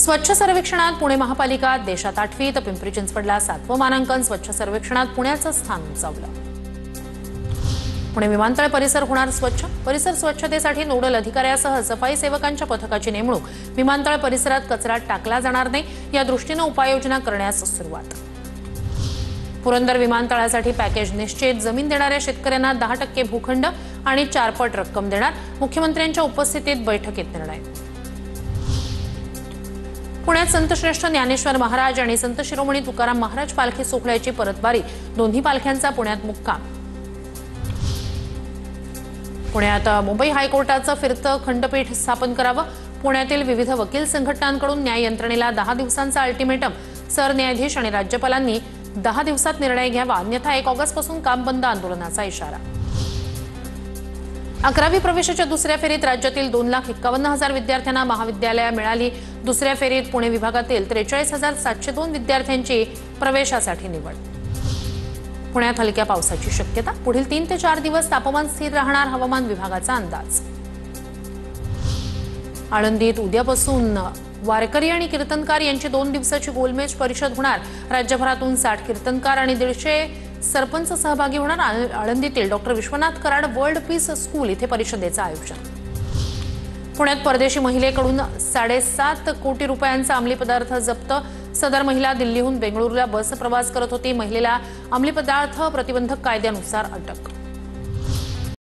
स्वच्छ सर्वेक्षणात पुणे महापालिका देशात 8वी तर पिंपरी चिंचवडला 7वं मानांकन। स्वच्छ सर्वेक्षणात पुण्याचं स्थान उंचावलं। पुणे विमानतळ परिसर होणार स्वच्छ। परिसर स्वच्छतेसाठी नोडल अधिकाऱ्यासह सफाई सेवकांच्या पथकाची नेमणूक। विमानतळ परिसरात कचरा टाकला जाणार नाही या दृष्टीने उपाययोजना करण्यास सुरुवात। पुरंदर विमानतळासाठी पॅकेज निश्चित। जमीन देणाऱ्या शेतकऱ्यांना 10% भूखंड आणि 4 पट रक्कम देणार। मुख्यमंत्र्यांच्या उपस्थितीत बैठकीत निर्णय। पुण्यात संतश्रेष्ठ ज्ञानेश्वर महाराज आणि संत शिरोमणी तुकाराम महाराज पालखी सोहळ्याची परतवारी। दोन्ही पालख्यांचा पुण्यात मुक्काम। पुण्यात मुंबई हायकोर्टाचं फिरतं खंडपीठ स्थापन करावं। पुण्यातील विविध वकील संघटनांकडून न्याय यंत्रणेला 10 दिवसांचा अल्टिमेटम। सरन्यायाधीश आणि राज्यपालांनी 10 दिवसात निर्णय घ्यावा, अन्यथा 1 ऑगस्टपासून काम बंद आंदोलनाचा इशारा। 11वी प्रवेशाच्या दुसऱ्या फेरीत राज्यातील 2,51,000 विद्यार्थ्यांना महाविद्यालये मिळाली। दुसऱ्या फेरीत पुणे विभागातील 43,702 विद्यार्थ्यांची प्रवेशासाठी निवड। पुण्यात हलक्या पावसाची शक्यता। पुढील 3 ते 4 दिवस तापमान स्थिर राहणार, हवामान विभागाचा अंदाज। आळंदीत उद्यापासून वारकरी आणि कीर्तनकार यांची 2 दिवसाची गोलमेज परिषद होणार। राज्यभरातून 60 कीर्तनकार आणि 150 सरपंच सहभागी होणार। आळंदीतील डॉ. Vishwanath Karad world peace school इथे परिषदेचं आयोजन। पुण्यात परदेशी महिलेकडून 7.5 कोटी रुपयांचा अंमली पदार्थ जप्त। सदर महिला दिल्लीहून बेंगळुरूला बस प्रवास करत होती। महिलेला अंमली पदार्थ प्रतिबंधक कायद्यानुसार अटक।